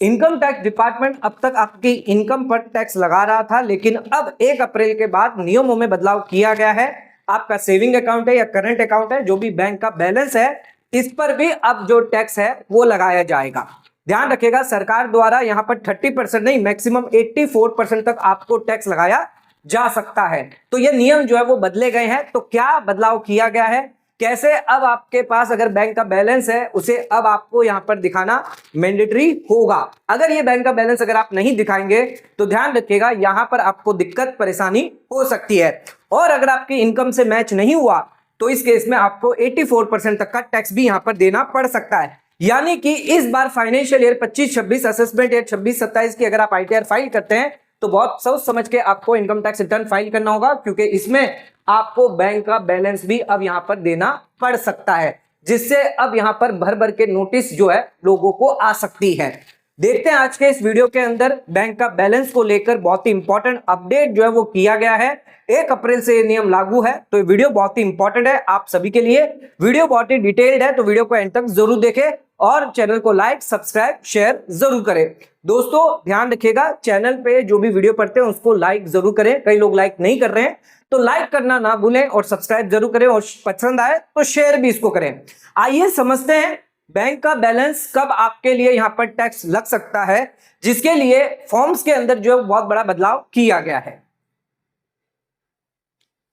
Income tax department अब तक आपकी इनकम पर टैक्स लगा रहा था, लेकिन अब 1 अप्रैल के बाद नियमों में बदलाव किया गया है। आपका सेविंग अकाउंट है या करंट अकाउंट है, जो भी बैंक का बैलेंस है, इस पर भी अब जो टैक्स है वो लगाया जाएगा। ध्यान रखिएगा, सरकार द्वारा यहां पर 30% नहीं, मैक्सिमम 84% तक आपको टैक्स लगाया जा सकता है। तो ये नियम जो है वो बदले गए हैं। तो क्या बदलाव किया गया है, कैसे अब आपके पास अगर बैंक का बैलेंस है उसे अब आपको यहां पर दिखाना मैंडेटरी होगा। अगर ये बैंक का बैलेंस अगर आप नहीं दिखाएंगे तो ध्यान रखिएगा यहां पर आपको दिक्कत परेशानी हो सकती है। और अगर आपकी इनकम से मैच नहीं हुआ तो इस केस में आपको 84% तक का टैक्स भी यहां पर देना पड़ सकता है। यानी कि इस बार फाइनेंशियल ईयर 25-26 असेसमेंट ईयर 26-27 की अगर आप आईटीआर फाइल करते हैं तो बहुत सोच समझ के आपको इनकम टैक्स रिटर्न फाइल करना होगा, क्योंकि इसमें आपको बैंक का बैलेंस भी अब यहां पर देना पड़ सकता है, जिससे अब यहां पर भर भर के नोटिस जो है लोगों को आ सकती है। देखते हैं आज के इस वीडियो के अंदर बैंक का बैलेंस को लेकर बहुत ही इंपॉर्टेंट अपडेट जो है वो किया गया है। 1 अप्रैल से ये नियम लागू है, तो ये वीडियो बहुत ही इंपॉर्टेंट है आप सभी के लिए। वीडियो बहुत ही डिटेल्ड है, तो वीडियो को एंड तक जरूर देखें और चैनल को लाइक सब्सक्राइब शेयर जरूर करें। दोस्तों ध्यान रखिएगा, चैनल पे जो भी वीडियो पढ़ते हैं उसको लाइक जरूर करें। कई लोग लाइक नहीं कर रहे हैं, तो लाइक करना ना भूलें और सब्सक्राइब जरूर करें, और पसंद आए तो शेयर भी इसको करें। आइए समझते हैं बैंक का बैलेंस कब आपके लिए यहां पर टैक्स लग सकता है, जिसके लिए फॉर्म्स के अंदर जो है बहुत बड़ा बदलाव किया गया है।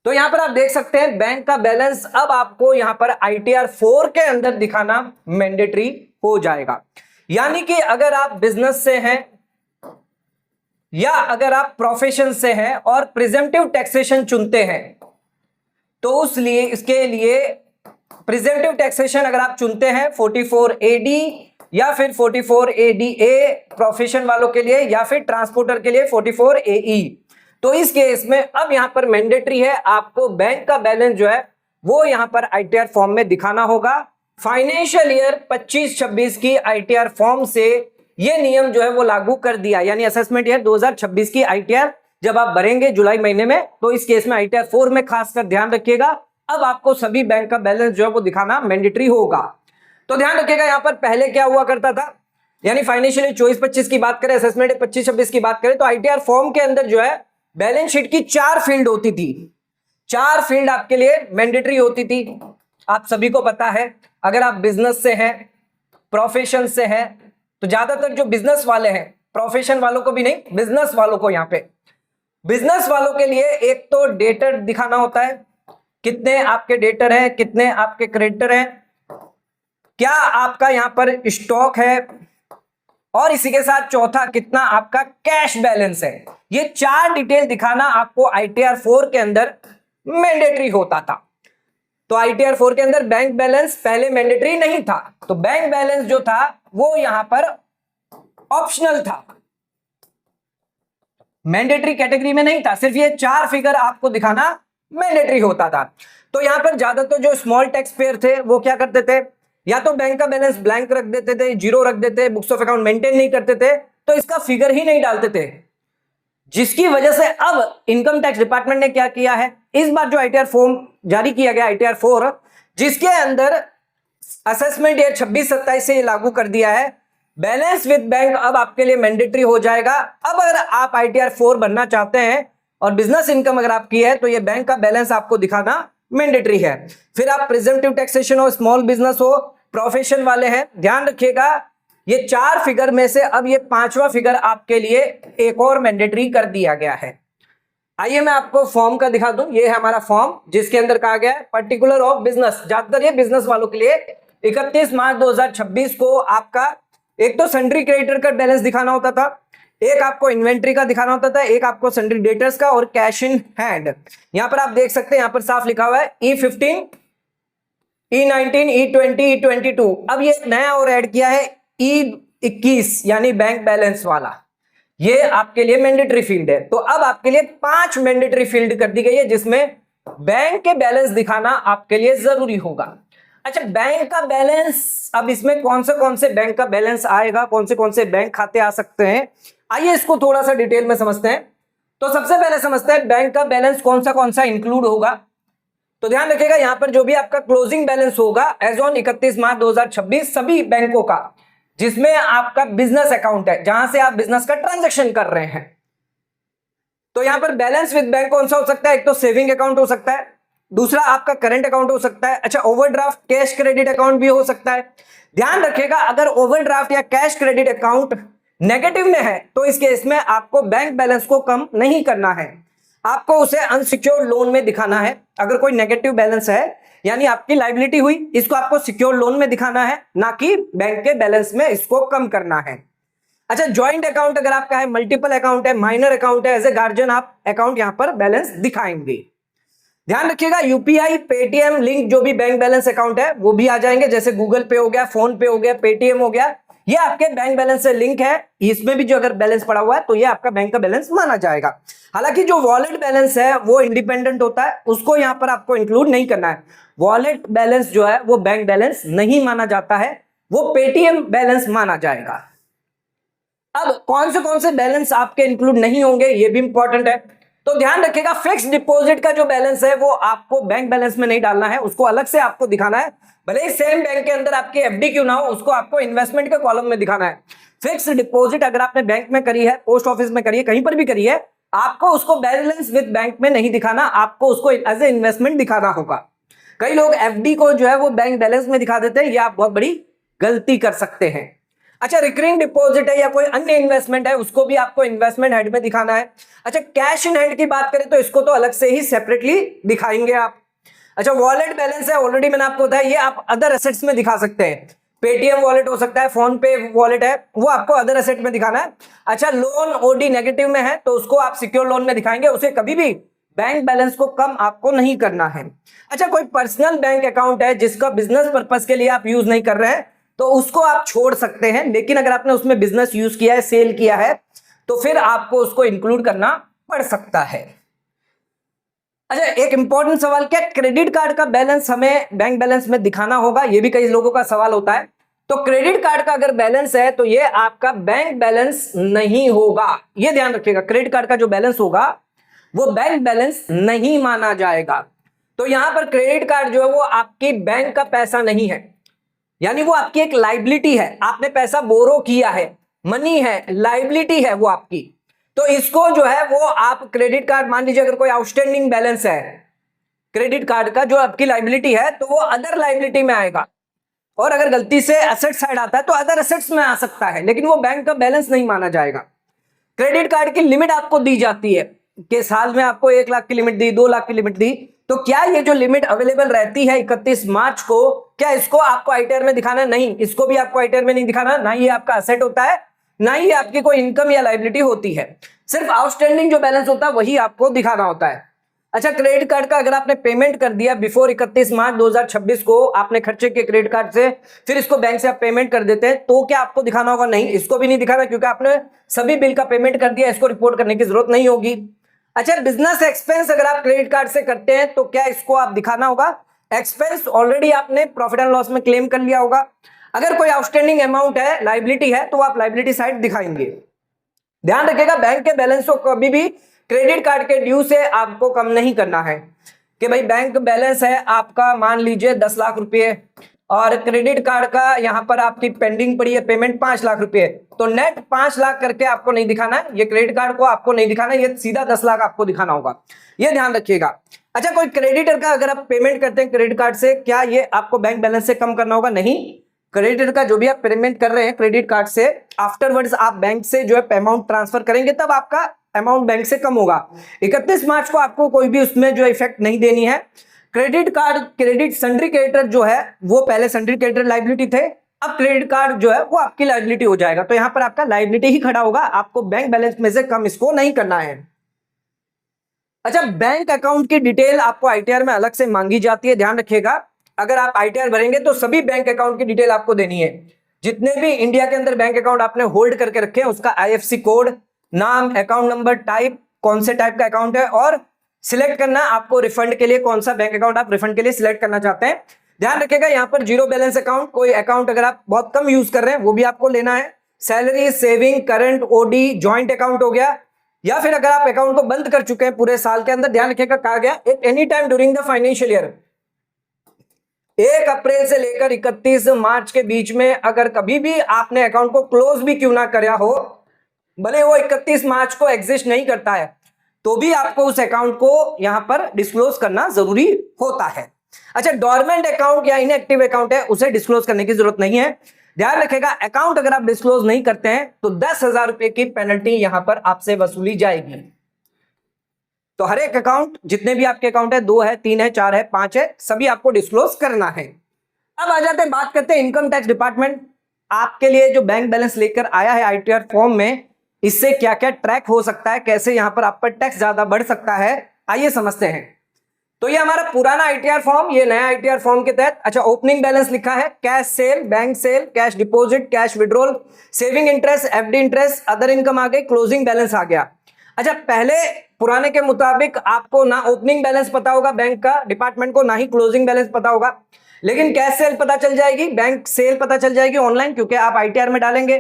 तो यहां पर आप देख सकते हैं बैंक का बैलेंस अब आपको यहां पर आईटीआर 4 के अंदर दिखाना मैंडेटरी हो जाएगा। यानी कि अगर आप बिजनेस से हैं या अगर आप प्रोफेशन से हैं और प्रिजेंटिव टैक्सेशन चुनते हैं, तो इसके लिए प्रिजेंटिव टैक्सेशन अगर आप चुनते हैं 44AD या फिर 44ADA प्रोफेशन वालों के लिए, या फिर ट्रांसपोर्टर के लिए 44AE, तो इस केस में अब यहां पर मैंडेटरी है आपको बैंक का बैलेंस जो है वो यहां पर आईटीआर फॉर्म में दिखाना होगा। फाइनेंशियल ईयर 25-26 की आईटीआर फॉर्म से ये नियम जो है वो लागू कर दिया, यानी असेसमेंट ईयर 2026 की आईटीआर जब आप भरेंगे जुलाई महीने में, तो इस केस में आईटीआर 4 में खासकर ध्यान रखिएगा अब आपको सभी बैंक का बैलेंस जो है वो दिखाना मैंडेटरी होगा। तो ध्यान रखिएगा यहां पर पहले क्या हुआ करता था, यानी फाइनेंशियल ईयर 24-25 की बात करें, असेसमेंट ईयर 25-26 की बात करें, तो आईटीआर फॉर्म के अंदर जो है बैलेंस शीट की 4 फील्ड होती थी। 4 फील्ड आपके लिए मैंडेटरी होती थी। आप सभी को पता है, अगर आप बिजनेस से हैं, प्रोफेशन से हैं, तो ज्यादातर जो बिजनेस वाले हैं, प्रोफेशन वालों को भी नहीं, बिजनेस वालों को, यहां पे बिजनेस वालों के लिए एक तो डेटर दिखाना होता है, कितने आपके डेटर हैं, कितने आपके क्रेडिटर हैं, क्या आपका यहां पर स्टॉक है, और इसी के साथ चौथा कितना आपका कैश बैलेंस है। ये 4 डिटेल दिखाना आपको आईटीआर 4 के अंदर मैंडेटरी होता था। तो आईटीआर 4 के अंदर बैंक बैलेंस पहले मैंडेटरी नहीं था, तो बैंक बैलेंस जो था वो यहां पर ऑप्शनल था, मैंडेटरी कैटेगरी में नहीं था। सिर्फ ये 4 फिगर आपको दिखाना मैंडेटरी होता था। तो यहां पर ज्यादातर जो स्मॉल टैक्स पेयर थे वो क्या करते थे, या तो बैंक का बैलेंस ब्लैंक रख देते थे, जीरो रख देते, बुक्स ऑफ अकाउंट मेंटेन नहीं करते थे, तो इसका फिगर ही नहीं डालते थे। जिसकी वजह से अब इनकम टैक्स डिपार्टमेंट ने क्या किया है, इस बार जो आईटीआर फॉर्म जारी किया गया आईटीआर 4, जिसके अंदर असेसमेंट ईयर 26-27 से लागू कर दिया है, बैलेंस विद बैंक अब आपके लिए मैंडेटरी हो जाएगा। अब अगर आप आईटीआर 4 बनना चाहते हैं और बिजनेस इनकम अगर आपकी है, तो ये बैंक का बैलेंस आपको दिखाना मैंडेटरी है। फिर आप प्रिजेंटिव टैक्सेशन हो, स्मॉल बिजनेस हो, प्रोफेशन वाले हैं, ध्यान रखिएगा ये 4 फिगर में से अब ये 5वां फिगर आपके लिए एक और मैंडेटरी कर दिया गया है। आइए मैं आपको फॉर्म का दिखा दूं। ये है हमारा फॉर्म, जिसके अंदर कहा गया है पर्टिकुलर ऑफ बिजनेस। ज्यादातर ये बिजनेस वालों के लिए 31 मार्च 2026 को आपका एक तो सन्ड्री क्रेडिटर का बैलेंस दिखाना होता था, एक आपको इन्वेंट्री का दिखाना होता था, एक आपको सन्ड्री डेटर्स का, और कैश इन हैंड। यहां पर आप देख सकते हैं, यहां पर साफ लिखा हुआ है E15, E19, E20, E22। अब ये नया और ऐड किया है E21, यानी बैंक बैलेंस वाला। ये आपके लिए मैंडेटरी फील्ड है। तो अब आपके लिए 5 मैंडेटरी फील्ड कर दी गई है, जिसमें बैंक के बैलेंस दिखाना आपके लिए जरूरी होगा। अच्छा, बैंक का बैलेंस, अब इसमें कौन से बैंक का बैलेंस आएगा, कौन से बैंक खाते आ सकते हैं, आइए इसको थोड़ा सा डिटेल में समझते हैं। तो सबसे पहले समझते हैं बैंक का बैलेंस कौन सा इंक्लूड होगा। तो ध्यान रखिएगा, यहां पर जो भी आपका क्लोजिंग बैलेंस होगा एज ऑन 31 मार्च 2026 सभी बैंकों का, जिसमें आपका बिजनेस अकाउंट है, जहां से आप बिजनेस का ट्रांजैक्शन कर रहे हैं। तो यहां पर बैलेंस विद बैंक कौन सा हो सकता है? एक तो सेविंग अकाउंट हो सकता है, दूसरा आपका करंट अकाउंट हो सकता है, अच्छा ओवरड्राफ्ट कैश क्रेडिट अकाउंट भी हो सकता है। ध्यान रखिएगा, अगर ओवरड्राफ्ट या कैश क्रेडिट अकाउंट नेगेटिव में है तो इस केस में आपको बैंक बैलेंस को कम नहीं करना है, आपको उसे अनसिक्योर्ड लोन में दिखाना है। अगर कोई नेगेटिव बैलेंस है यानी आपकी लायबिलिटी हुई, इसको आपको सिक्योर लोन में दिखाना है, ना कि बैंक के बैलेंस में इसको कम करना है। अच्छा, ज्वाइंट अकाउंट अगर आपका है, मल्टीपल अकाउंट है, माइनर अकाउंट है, एज ए गार्जियन आप अकाउंट यहां पर बैलेंस दिखाएंगे। ध्यान रखिएगा, यूपीआई, पेटीएम लिंक जो भी बैंक बैलेंस अकाउंट है वो भी आ जाएंगे, जैसे गूगल पे हो गया, फोन पे हो गया, पेटीएम हो गया, ये आपके बैंक बैलेंस से लिंक है। इसमें भी जो अगर बैलेंस पड़ा हुआ है तो ये आपका बैंक का बैलेंस माना जाएगा। हालांकि जो वॉलेट बैलेंस है वो इंडिपेंडेंट होता है, उसको यहां पर आपको इंक्लूड नहीं करना है। वॉलेट बैलेंस जो है वो बैंक बैलेंस नहीं माना जाता है, वो पेटीएम बैलेंस माना जाएगा। अब कौन से बैलेंस आपके इंक्लूड नहीं होंगे ये भी इंपॉर्टेंट है, तो ध्यान रखिएगा, फिक्स डिपॉजिट का जो बैलेंस है वो आपको बैंक बैलेंस में नहीं डालना है, उसको अलग से आपको दिखाना है। भले ही सेम बैंक के अंदर आपकी एफडी क्यों ना हो, उसको आपको इन्वेस्टमेंट के कॉलम में दिखाना है। फिक्स डिपॉजिट अगर आपने बैंक में करी है, पोस्ट ऑफिस में करी है, कहीं पर भी करी है, आपको उसको बैलेंस विद बैंक में नहीं दिखाना, आपको उसको एज ए इन्वेस्टमेंट दिखाना होगा। कई लोग एफडी को जो है वो बैंक बैलेंस में दिखा देते हैं, ये आप बहुत बड़ी गलती कर सकते हैं। अच्छा, रिकरिंग डिपॉजिट है या कोई अन्य इन्वेस्टमेंट है, उसको भी आपको इन्वेस्टमेंट हेड में दिखाना है। अच्छा, कैश इन हैंड की बात करें तो इसको तो अलग से ही सेपरेटली दिखाएंगे आप। अच्छा, वॉलेट बैलेंस है, ऑलरेडी मैंने आपको बताया, ये आप अदर एसेट्स में दिखा सकते हैं। पेटीएम वॉलेट हो सकता है, फोन पे वॉलेट है, वो आपको अदर एसेट में दिखाना है। अच्छा, लोन ओडी नेगेटिव में है तो उसको आप सिक्योर लोन में दिखाएंगे, उसे कभी भी बैंक बैलेंस को कम आपको नहीं करना है। अच्छा, कोई पर्सनल बैंक अकाउंट है जिसका बिजनेस पर्पस के लिए आप यूज नहीं कर रहे हैं तो उसको आप छोड़ सकते हैं, लेकिन अगर आपने उसमें बिजनेस यूज किया है, सेल किया है, तो फिर आपको उसको इंक्लूड करना पड़ सकता है। अच्छा, एक इंपॉर्टेंट सवाल, क्या क्रेडिट कार्ड का बैलेंस हमें बैंक बैलेंस में दिखाना होगा? ये भी कई लोगों का सवाल होता है। तो क्रेडिट कार्ड का अगर बैलेंस है तो ये आपका बैंक बैलेंस नहीं होगा, ये ध्यान रखिएगा। क्रेडिट कार्ड का जो बैलेंस होगा वो बैंक बैलेंस नहीं माना जाएगा। तो यहां पर क्रेडिट कार्ड जो है वो आपकी बैंक का पैसा नहीं है, यानी वो आपकी एक लाइबिलिटी है, आपने पैसा बोरो किया है, मनी है, लाइबिलिटी है वो आपकी। तो इसको जो है वो आप क्रेडिट कार्ड, मान लीजिए अगर कोई आउटस्टैंडिंग बैलेंस है क्रेडिट कार्ड का जो आपकी लाइबिलिटी है, तो वो अदर लाइबिलिटी में आएगा, और अगर गलती से एसेट साइड आता है तो अदर एसेट्स में आ सकता है, लेकिन वो बैंक का बैलेंस नहीं माना जाएगा। क्रेडिट कार्ड की लिमिट आपको दी जाती है कि साल में आपको 1 लाख की लिमिट दी, 2 लाख की लिमिट दी, तो क्या ये जो लिमिट अवेलेबल रहती है 31 मार्च को, क्या इसको आपको आईटीआर में दिखाना? नहीं, इसको भी आपको आईटीआर में नहीं दिखाना, ना ये आपका असेट होता है, ना ही आपकी कोई इनकम या लायबिलिटी होती है। सिर्फ आउटस्टैंडिंग जो बैलेंस होता है वही आपको दिखाना होता है। अच्छा, क्रेडिट कार्ड का अगर आपने पेमेंट कर दिया बिफोर 31 मार्च 2026 को, आपने खर्चे किए क्रेडिट कार्ड से, फिर इसको बैंक से आप पेमेंट कर देते हैं, तो क्या आपको दिखाना होगा? नहीं, इसको भी नहीं दिखाना, क्योंकि आपने सभी बिल का पेमेंट कर दिया, इसको रिपोर्ट करने की जरूरत नहीं होगी। अच्छा, बिजनेस एक्सपेंस अगर आप क्रेडिट कार्ड से करते हैं तो क्या इसको आप दिखाना होगा? एक्सपेंस ऑलरेडी आपने प्रॉफिट एंड लॉस में क्लेम कर लिया होगा। अगर कोई आउटस्टैंडिंग अमाउंट है, लायबिलिटी है, तो आप लायबिलिटी साइड दिखाएंगे। ध्यान रखिएगा, बैंक के बैलेंस को कभी भी क्रेडिट कार्ड के ड्यू से आपको कम नहीं करना है कि भाई बैंक बैलेंस है आपका मान लीजिए 10 लाख रुपए, और क्रेडिट कार्ड का यहां पर आपकी पेंडिंग पड़ी है पेमेंट 5 लाख रुपए, तो नेट 5 लाख करके आपको नहीं दिखाना है, ये क्रेडिट कार्ड को आपको नहीं दिखाना है, ये सीधा 10 लाख आपको दिखाना होगा, ये ध्यान रखिएगा। अच्छा, कोई क्रेडिटर का अगर आप पेमेंट करते हैं क्रेडिट कार्ड से, क्या ये आपको बैंक बैलेंस से कम करना होगा? नहीं, क्रेडिटर का जो भी आप पेमेंट कर रहे हैं क्रेडिट कार्ड से, आफ्टरवर्ड्स आप बैंक से जो है अमाउंट ट्रांसफर करेंगे तब आपका अमाउंट बैंक से कम होगा। 31 मार्च को आपको कोई भी उसमें जो इफेक्ट नहीं देनी है। Credit card, credit sundry creditor जो है वो पहले सन्ड्री क्रेडिटर लायबिलिटी थे, अब क्रेडिट कार्ड जो है वो आपकी लायबिलिटी हो जाएगा, तो यहां पर आपका लायबिलिटी ही खड़ा होगा, आपको बैंक बैलेंस में से कम इसको नहीं करना है। अच्छा, बैंक अकाउंट की डिटेल आपको आईटीआर में अलग से मांगी जाती है, ध्यान रखिएगा। अगर आप आईटीआर भरेंगे तो सभी बैंक अकाउंट की डिटेल आपको देनी है, जितने भी इंडिया के अंदर बैंक अकाउंट आपने होल्ड करके रखे हैं उसका आईएफएससी कोड, नाम, अकाउंट नंबर, टाइप, कौन से टाइप का अकाउंट है, और सिलेक्ट करना आपको रिफंड के लिए कौन सा बैंक अकाउंट आप रिफंड के लिए सिलेक्ट करना चाहते हैं। ध्यान रखिएगा, यहाँ पर जीरो बैलेंस अकाउंट, कोई अकाउंट अगर आप बहुत कम यूज कर रहे हैं वो भी आपको लेना है। Salary, saving, current, OD, joint account हो गया, या फिर अगर आप अकाउंट को बंद कर चुके हैं पूरे साल के अंदर, ध्यान रखिएगा कहा गया at any time during the financial year, 1 अप्रैल से लेकर 31 मार्च के बीच में अगर कभी भी आपने अकाउंट को क्लोज भी क्यों ना करा हो, भले वो 31 मार्च को एग्जिस्ट नहीं करता है, तो भी आपको उस अकाउंट को यहां पर डिस्क्लोज करना जरूरी होता है। अच्छा, डोरमेंट अकाउंट या इनएक्टिव अकाउंट है, उसे डिस्क्लोज करने की जरूरत नहीं है। ध्यान रखेगा, अकाउंट अगर आप डिस्क्लोज नहीं करते हैं तो 10,000 रुपए की पेनल्टी यहां पर आपसे वसूली जाएगी। तो हर एक अकाउंट, जितने भी आपके अकाउंट है, 2 है, 3 है, 4 है, 5 है, सभी आपको डिस्क्लोज करना है। अब आ जाते हैं, बात करते हैं इनकम टैक्स डिपार्टमेंट आपके लिए जो बैंक बैलेंस लेकर आया है आईटीआर फॉर्म में, इससे क्या क्या ट्रैक हो सकता है, कैसे यहां पर आप पर टैक्स ज्यादा बढ़ सकता है, आइए समझते हैं। तो ये हमारा पुराना आईटीआर फॉर्म, ये नया आईटीआर फॉर्म के तहत, अच्छा, ओपनिंग बैलेंस लिखा है, cash sale, bank sale, cash deposit, cash withdrawal, saving interest, FD interest, other income आ गई, क्लोजिंग बैलेंस आ गया। अच्छा, पहले पुराने के मुताबिक आपको ना ओपनिंग बैलेंस पता होगा बैंक का डिपार्टमेंट को, ना ही क्लोजिंग बैलेंस पता होगा, लेकिन कैश सेल पता चल जाएगी, बैंक सेल पता चल जाएगी ऑनलाइन, क्योंकि आप आईटीआर में डालेंगे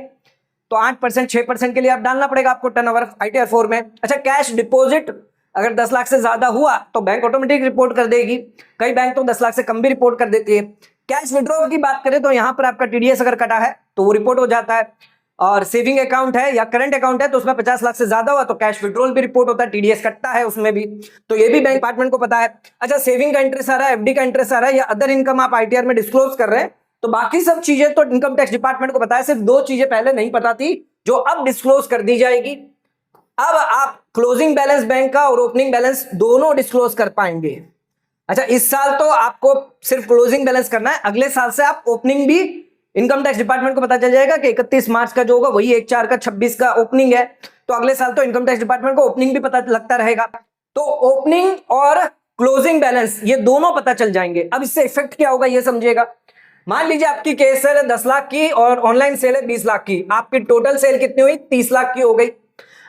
तो 8% 6% के लिए आप डालना पड़ेगा आपको टर्नओवर आईटीआर 4 में। अच्छा, कैश डिपॉजिट अगर 10 लाख से ज्यादा हुआ तो बैंक ऑटोमेटिक रिपोर्ट कर देगी, कई बैंक तो 10 लाख से कम भी रिपोर्ट कर देती है। कैश विड्रॉल की बात करें तो यहां पर आपका टीडीएस अगर कटा है तो वो रिपोर्ट हो जाता है, और सेविंग अकाउंट है या करंट अकाउंट है तो उसमें 50 लाख से ज्यादा हुआ तो कैश विड्रॉल भी रिपोर्ट होता है, टीडीएस कटता है उसमें भी, तो ये भी बैंक डिपार्टमेंट को पता है। अच्छा, सेविंग का इंटरेस्ट आ रहा है, एफडी का इंटरेस्ट आ रहा है, या अदर इनकम आप आईटीआर में डिस्क्लोज कर रहे हैं, तो बाकी सब चीजें तो इनकम टैक्स डिपार्टमेंट को पता है, सिर्फ 2 चीजें पहले नहीं पता थी जो अब डिस्क्लोज कर दी जाएगी। अब आप क्लोजिंग बैलेंस बैंक का और ओपनिंग बैलेंस दोनों डिस्क्लोज कर पाएंगे। अच्छा, इस साल तो आपको सिर्फ क्लोजिंग बैलेंस करना है, अगले साल से आप ओपनिंग भी, इनकम टैक्स डिपार्टमेंट को पता चल जाएगा कि 31 मार्च का जो होगा वही 1/4 का 26 का ओपनिंग है, तो अगले साल तो इनकम टैक्स डिपार्टमेंट को ओपनिंग भी पता लगता रहेगा। तो ओपनिंग और क्लोजिंग बैलेंस ये दोनों पता चल जाएंगे। अब इससे इफेक्ट क्या होगा ये समझिएगा। मान लीजिए आपकी कैश सेल है 10 लाख की और ऑनलाइन सेल है 20 लाख की, आपकी टोटल सेल कितनी हुई, 30 लाख की हो गई।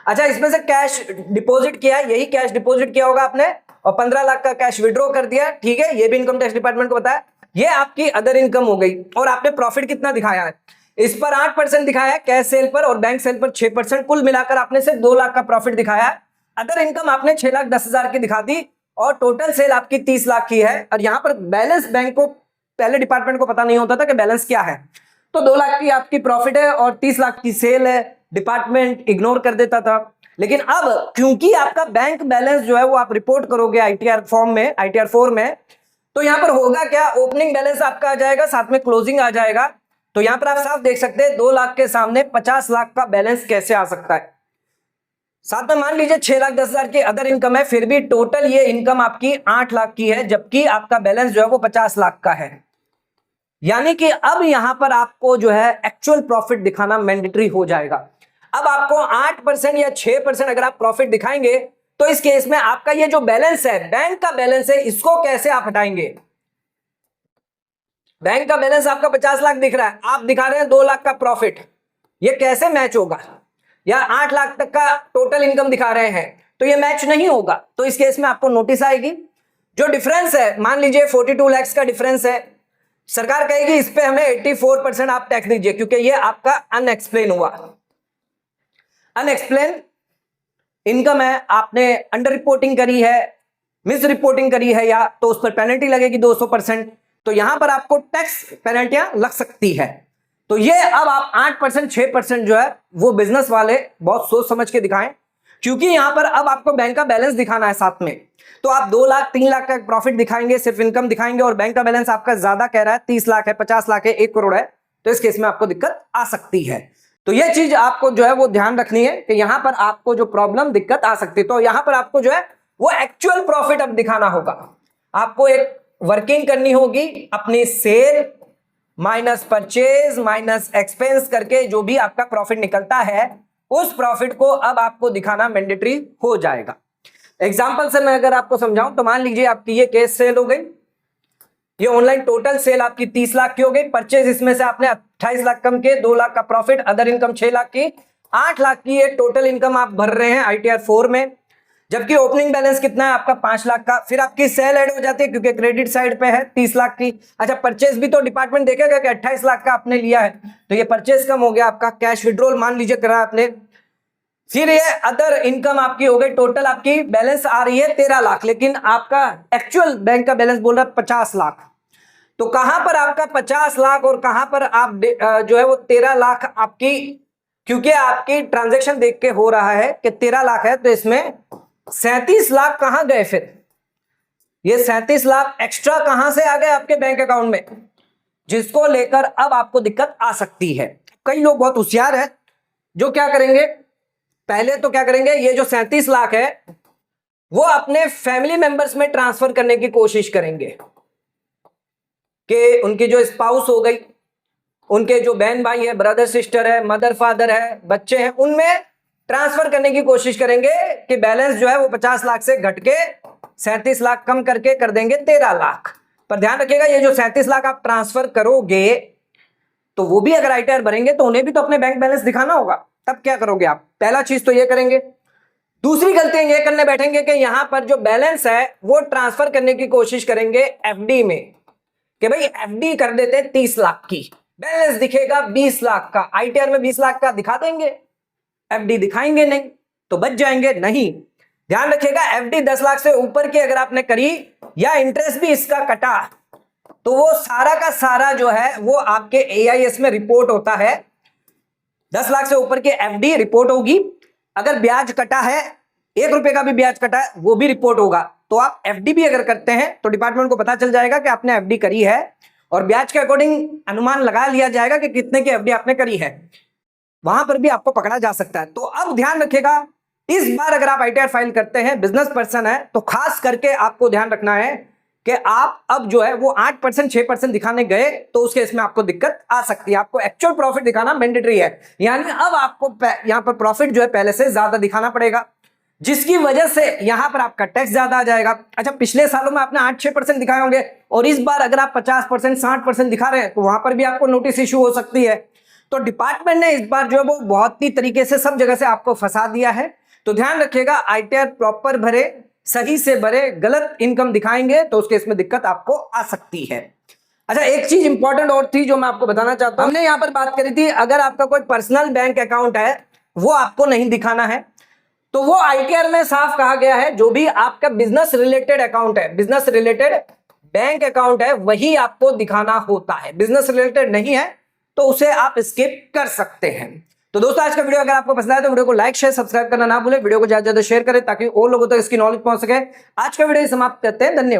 अच्छा, इसमें से कैश डिपॉजिट किया, यही कैश डिपॉजिट किया होगा आपने, और 15 लाख का कैश विड्रॉ कर दिया, ठीक है, ये भी इनकम टैक्स डिपार्टमेंट को पता है, ये आपकी अदर इनकम हो गई। और आपने प्रॉफिट कितना दिखाया है, इस पर 8% दिखाया है कैश सेल पर, और बैंक सेल पर 6%, कुल मिलाकर आपने सिर्फ 2 लाख का प्रॉफिट दिखाया है। अदर इनकम आपने 6,10,000 की दिखा दी, और टोटल सेल आपकी 30 लाख की है। और यहां पर बैलेंस बैंक को, पहले डिपार्टमेंट को पता नहीं होता था कि बैलेंस क्या है, तो 2 लाख की आपकी प्रॉफिट है और 30 लाख की सेल है, डिपार्टमेंट इग्नोर कर देता था। लेकिन अब क्योंकि आपका बैंक बैलेंस जो है वो आप रिपोर्ट करोगे आईटीआर फॉर्म में, आईटीआर 4 में, तो यहां पर होगा क्या, ओपनिंग बैलेंस आपका आ जाएगा, साथ में क्लोजिंग आ जाएगा। तो यहां पर आप साफ देख सकते हैं 2 लाख के सामने 50 लाख का बैलेंस कैसे आ सकता है। साथ में मान लीजिए 6,10,000 की अदर इनकम है, फिर भी टोटल ये इनकम आपकी 8 लाख की है, जबकि आपका बैलेंस जो है वो 50 लाख का है। यानी कि अब यहां पर आपको जो है एक्चुअल प्रॉफिट दिखाना मैंडेटरी हो जाएगा। अब आपको 8% या 6% अगर आप प्रॉफिट दिखाएंगे तो इस केस में आपका ये जो बैलेंस है, बैंक का बैलेंस है, इसको कैसे आप हटाएंगे। बैंक का बैलेंस आपका 50 लाख दिख रहा है, आप दिखा रहे हैं 2 लाख का प्रॉफिट, ये कैसे मैच होगा, या 8 लाख तक का टोटल इनकम दिखा रहे हैं, तो ये मैच नहीं होगा। तो इस केस में आपको नोटिस आएगी, जो डिफरेंस है, मान लीजिए 42 लाख का डिफरेंस है, सरकार कहेगी इस पे हमें 84% आप टैक्स दीजिए, क्योंकि ये आपका अनएक्सप्लेन हुआ, अनएक्सप्लेन इनकम है, आपने अंडर रिपोर्टिंग करी है, मिस रिपोर्टिंग करी है, या तो उस पर पेनल्टी लगेगी 200%, तो यहां पर आपको टैक्स पेनल्टियां लग सकती है। तो ये अब आप 8% 6% जो है वो बिजनेस वाले बहुत सोच समझ के दिखाएं, क्योंकि यहां पर अब आपको बैंक का बैलेंस दिखाना है साथ में। तो आप 2 लाख 3 लाख का प्रॉफिट दिखाएंगे, सिर्फ इनकम दिखाएंगे, और बैंक का बैलेंस आपका ज्यादा कह रहा है, 30 लाख है, 50 लाख है, 1 करोड़ है, तो इस केस में आपको दिक्कत आ सकती है। तो यह चीज आपको जो है वो ध्यान रखनी है कि यहां पर आपको जो प्रॉब्लम दिक्कत आ सकती है। तो यहां पर आपको जो है वो एक्चुअल प्रॉफिट अब दिखाना होगा, आपको एक वर्किंग करनी होगी, अपनी sale minus purchase minus expense करके जो भी आपका प्रॉफिट निकलता है, उस प्रॉफिट को अब आपको दिखाना मैंडेटरी हो जाएगा। एग्जांपल से मैं अगर आपको समझाऊं तो मान लीजिए आपकी ये केस सेल हो गई, ये ऑनलाइन टोटल सेल आपकी 30 लाख की हो गई, परचेज इसमें से आपने 28 लाख कम के, 2 लाख का प्रॉफिट, अदर इनकम 6 लाख की, 8 लाख की ये टोटल इनकम आप भर रहे हैं आईटीआर 4 में, जबकि ओपनिंग बैलेंस कितना है आपका 5 लाख का। फिर आपकी सेल ऐड हो जाती है क्योंकि क्रेडिट साइड पे है 30 लाख की। अच्छा, परचेज भी तो डिपार्टमेंट देखेगा कि 28 लाख का आपने लिया है, तो ये परचेज कम हो गया आपका, कैश विड्रॉल मान लीजिए करा आपने, फिर ये अदर इनकम आपकी हो गई, टोटल आपकी बैलेंस आ रही है 13 लाख, लेकिन आपका एक्चुअल बैंक का बैलेंस बोल रहा है 50 लाख। तो कहां पर आपका 50 लाख और कहां पर आप जो है वो 13 लाख आपकी, क्योंकि आपकी ट्रांजैक्शन देख के हो रहा है कि 13 लाख है, तो इसमें 37 लाख कहां गए? फिर ये 37 लाख एक्स्ट्रा कहां से आ गए आपके बैंक अकाउंट में, जिसको लेकर अब आपको दिक्कत आ सकती है। कई लोग बहुत होशियार है जो क्या करेंगे, पहले तो क्या करेंगे, ये जो 37 लाख है वो अपने फैमिली मेंबर्स में ट्रांसफर करने की कोशिश करेंगे कि उनकी जो स्पाउस हो गई, उनके जो बहन भाई है, ब्रदर सिस्टर है, मदर फादर है, बच्चे हैं, उनमें ट्रांसफर करने की कोशिश करेंगे कि बैलेंस जो है वो 50 लाख से घट के 37 लाख कम करके कर देंगे 13 लाख। पर ध्यान रखिएगा, ये जो 37 लाख आप ट्रांसफर करोगे तो वो भी अगर आईटीआर भरेंगे तो उन्हें भी तो अपने बैंक बैलेंस दिखाना होगा। तब क्या करोगे आप? पहला चीज तो ये करेंगे। दूसरी गलतियां ये करने बैठेंगे कि यहां पर जो बैलेंस है वो ट्रांसफर करने की कोशिश करेंगे एफडी में, कि भाई एफडी कर देते हैं 30 लाख की, बैलेंस दिखेगा 20 लाख का, आईटीआर में 20 लाख का दिखा देंगे, एफडी दिखाएंगे नहीं तो बच जाएंगे। नहीं, ध्यान रखिएगा, एफडी 10 लाख से ऊपर की अगर आपने करी या इंटरेस्ट भी इसका कटा तो वो सारा का सारा जो है वो आपके एआईएस में रिपोर्ट होता है। 10 लाख से ऊपर की एफडी रिपोर्ट होगी, अगर ब्याज कटा है, 1 रुपए का भी ब्याज कटा है वो भी रिपोर्ट होगा। तो आप एफडी भी अगर करते हैं तो डिपार्टमेंट को पता चल जाएगा कि आपने एफडी करी है और ब्याज के अकॉर्डिंग अनुमान लगा लिया जाएगा कि कितने की एफडी आपने करी है, वहां पर भी आपको पकड़ा जा सकता है। तो अब ध्यान रखिएगा, इस बार अगर आप आईटीआर फाइल करते हैं, बिजनेस पर्सन है, तो खास करके आपको ध्यान रखना है कि आप अब जो है वो 8% 6% दिखाने गए तो उस केस में आपको दिक्कत आ सकती है। आपको एक्चुअल प्रॉफिट दिखाना मैंडेटरी है, यानी अब आपको यहां पर प्रॉफिट जो है पहले से ज्यादा दिखाना पड़ेगा, जिसकी वजह से यहां पर आपका टैक्स ज्यादा आ जाएगा। अच्छा, पिछले सालों में आपने 8-6% दिखाए होंगे और इस बार अगर आप 50% 60% दिखा रहे हैं तो वहां पर भी आपको नोटिस इशू हो सकती है। तो डिपार्टमेंट ने इस बार जो है वो बहुत ही तरीके से सब जगह से आपको फंसा दिया है। तो ध्यान रखिएगा, आईटीआर प्रॉपर भरे, सही से भरे, गलत इनकम दिखाएंगे तो उसके इसमें दिक्कत आपको आ सकती है। अच्छा, एक चीज इंपॉर्टेंट और थी जो मैं आपको बताना चाहता हूं, हमने यहां पर बात करी थी अगर आपका कोई पर्सनल बैंक अकाउंट है वो आपको नहीं दिखाना है, तो वो आईटीआर में साफ कहा गया है जो भी आपका बिजनेस रिलेटेड अकाउंट है, बिजनेस रिलेटेड बैंक अकाउंट है, वही आपको दिखाना होता है। बिजनेस रिलेटेड नहीं है तो उसे आप स्किप कर सकते हैं। तो दोस्तों, आज का वीडियो अगर आपको पसंद आए तो वीडियो को लाइक शेयर सब्सक्राइब करना ना भूलें, वीडियो को ज्यादा से ज्यादा शेयर करें ताकि और लोगों तक इसकी नॉलेज पहुंच सके। आज का वीडियो समाप्त करते हैं, धन्यवाद।